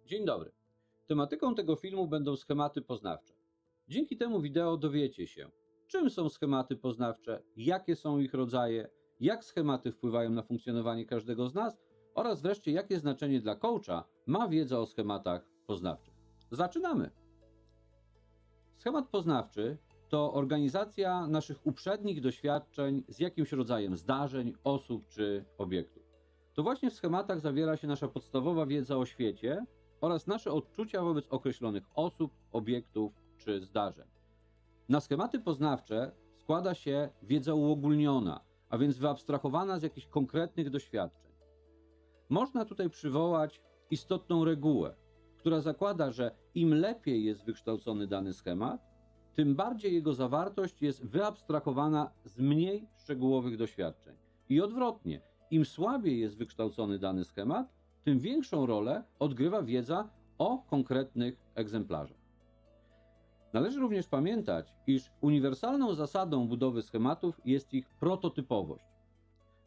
Dzień dobry. Tematyką tego filmu będą schematy poznawcze. Dzięki temu wideo dowiecie się, czym są schematy poznawcze, jakie są ich rodzaje, jak schematy wpływają na funkcjonowanie każdego z nas oraz wreszcie jakie znaczenie dla coacha ma wiedza o schematach poznawczych. Zaczynamy! Schemat poznawczy to organizacja naszych uprzednich doświadczeń z jakimś rodzajem zdarzeń, osób czy obiektów. To właśnie w schematach zawiera się nasza podstawowa wiedza o świecie oraz nasze odczucia wobec określonych osób, obiektów czy zdarzeń. Na schematy poznawcze składa się wiedza uogólniona, a więc wyabstrahowana z jakichś konkretnych doświadczeń. Można tutaj przywołać istotną regułę, która zakłada, że im lepiej jest wykształcony dany schemat, tym bardziej jego zawartość jest wyabstrahowana z mniej szczegółowych doświadczeń. I odwrotnie, im słabiej jest wykształcony dany schemat, tym większą rolę odgrywa wiedza o konkretnych egzemplarzach. Należy również pamiętać, iż uniwersalną zasadą budowy schematów jest ich prototypowość.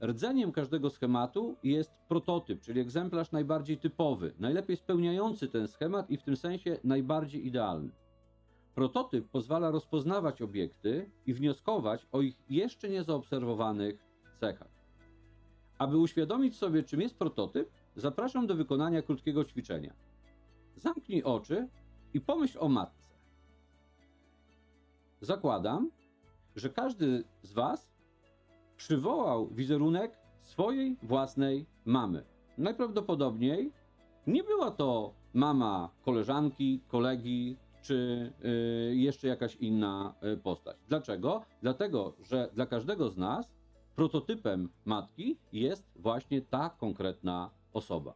Rdzeniem każdego schematu jest prototyp, czyli egzemplarz najbardziej typowy, najlepiej spełniający ten schemat i w tym sensie najbardziej idealny. Prototyp pozwala rozpoznawać obiekty i wnioskować o ich jeszcze niezaobserwowanych cechach. Aby uświadomić sobie, czym jest prototyp, zapraszam do wykonania krótkiego ćwiczenia. Zamknij oczy i pomyśl o matce. Zakładam, że każdy z Was przywołał wizerunek swojej własnej mamy. Najprawdopodobniej nie była to mama koleżanki, kolegi czy jeszcze jakaś inna postać. Dlaczego? Dlatego, że dla każdego z nas prototypem matki jest właśnie ta konkretna osoba.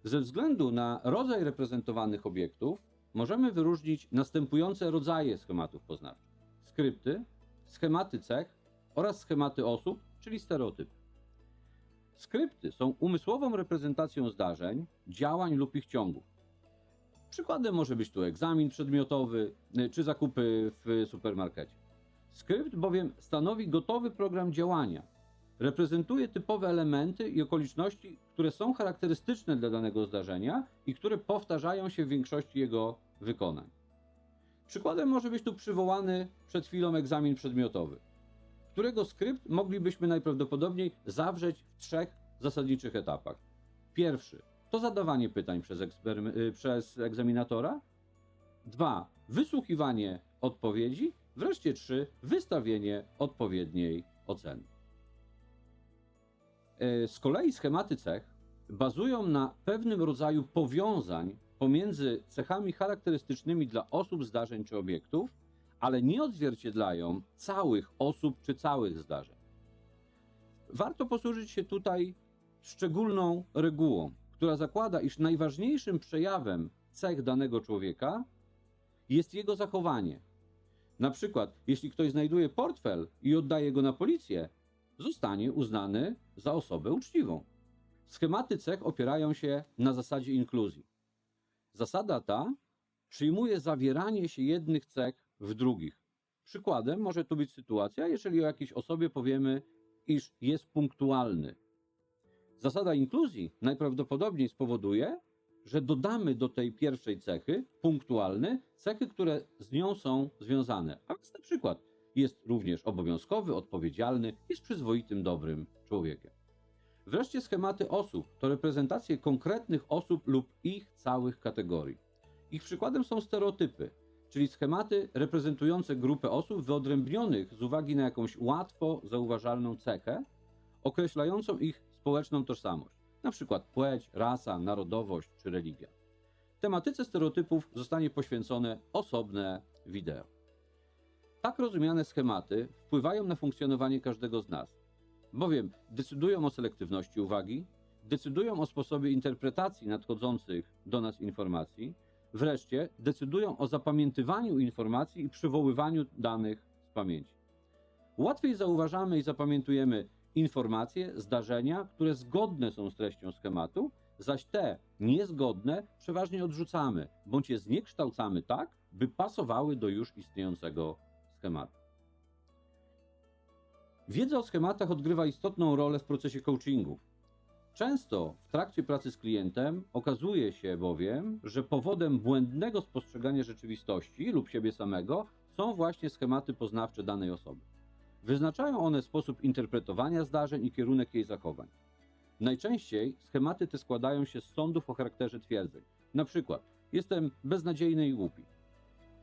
Ze względu na rodzaj reprezentowanych obiektów możemy wyróżnić następujące rodzaje schematów poznawczych: skrypty, schematy cech oraz schematy osób, czyli stereotypy. Skrypty są umysłową reprezentacją zdarzeń, działań lub ich ciągów. Przykładem może być tu egzamin przedmiotowy czy zakupy w supermarkecie. Skrypt bowiem stanowi gotowy program działania. Reprezentuje typowe elementy i okoliczności, które są charakterystyczne dla danego zdarzenia i które powtarzają się w większości jego wykonań. Przykładem może być tu przywołany przed chwilą egzamin przedmiotowy, którego skrypt moglibyśmy najprawdopodobniej zawrzeć w 3 zasadniczych etapach. Pierwszy to zadawanie pytań przez egzaminatora. 2. Wysłuchiwanie odpowiedzi. Wreszcie 3. Wystawienie odpowiedniej oceny. Z kolei schematy cech bazują na pewnym rodzaju powiązań pomiędzy cechami charakterystycznymi dla osób, zdarzeń czy obiektów, ale nie odzwierciedlają całych osób czy całych zdarzeń. Warto posłużyć się tutaj szczególną regułą, która zakłada, iż najważniejszym przejawem cech danego człowieka jest jego zachowanie. Na przykład, jeśli ktoś znajduje portfel i oddaje go na policję, zostanie uznany za osobę uczciwą. Schematy cech opierają się na zasadzie inkluzji. Zasada ta przyjmuje zawieranie się jednych cech w drugich. Przykładem może tu być sytuacja, jeżeli o jakiejś osobie powiemy, iż jest punktualny. Zasada inkluzji najprawdopodobniej spowoduje, że dodamy do tej pierwszej cechy, punktualny, cechy, które z nią są związane. A więc na przykład jest również obowiązkowy, odpowiedzialny, jest przyzwoitym, dobrym człowiekiem. Wreszcie schematy osób to reprezentacje konkretnych osób lub ich całych kategorii. Ich przykładem są stereotypy, czyli schematy reprezentujące grupę osób wyodrębnionych z uwagi na jakąś łatwo zauważalną cechę, określającą ich społeczną tożsamość, na przykład płeć, rasa, narodowość czy religia. Tematyce stereotypów zostanie poświęcone osobne wideo. Tak rozumiane schematy wpływają na funkcjonowanie każdego z nas, bowiem decydują o selektywności uwagi, decydują o sposobie interpretacji nadchodzących do nas informacji, wreszcie decydują o zapamiętywaniu informacji i przywoływaniu danych z pamięci. Łatwiej zauważamy i zapamiętujemy informacje, zdarzenia, które zgodne są z treścią schematu, zaś te niezgodne przeważnie odrzucamy, bądź je zniekształcamy tak, by pasowały do już istniejącego schematu. Wiedza o schematach odgrywa istotną rolę w procesie coachingu. Często w trakcie pracy z klientem okazuje się bowiem, że powodem błędnego postrzegania rzeczywistości lub siebie samego są właśnie schematy poznawcze danej osoby. Wyznaczają one sposób interpretowania zdarzeń i kierunek jej zachowań. Najczęściej schematy te składają się z sądów o charakterze twierdzeń. Na przykład, jestem beznadziejny i głupi.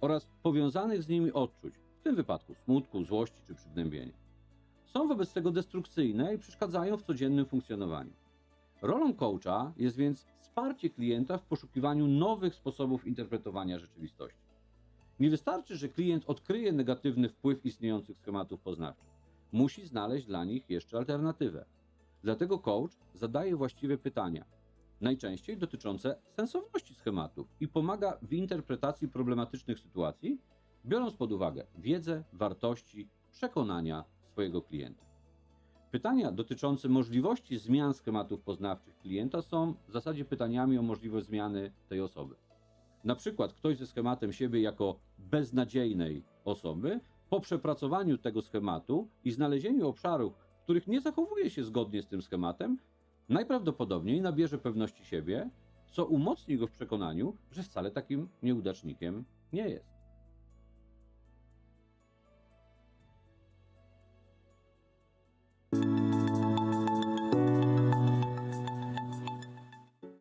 Oraz powiązanych z nimi odczuć, w tym wypadku smutku, złości czy przygnębienia. Są wobec tego destrukcyjne i przeszkadzają w codziennym funkcjonowaniu. Rolą coacha jest więc wsparcie klienta w poszukiwaniu nowych sposobów interpretowania rzeczywistości. Nie wystarczy, że klient odkryje negatywny wpływ istniejących schematów poznawczych. Musi znaleźć dla nich jeszcze alternatywę. Dlatego coach zadaje właściwe pytania, najczęściej dotyczące sensowności schematów i pomaga w interpretacji problematycznych sytuacji, biorąc pod uwagę wiedzę, wartości, przekonania swojego klienta. Pytania dotyczące możliwości zmian schematów poznawczych klienta są w zasadzie pytaniami o możliwość zmiany tej osoby. Na przykład ktoś ze schematem siebie jako beznadziejnej osoby, po przepracowaniu tego schematu i znalezieniu obszarów, w których nie zachowuje się zgodnie z tym schematem, najprawdopodobniej nabierze pewności siebie, co umocni go w przekonaniu, że wcale takim nieudacznikiem nie jest.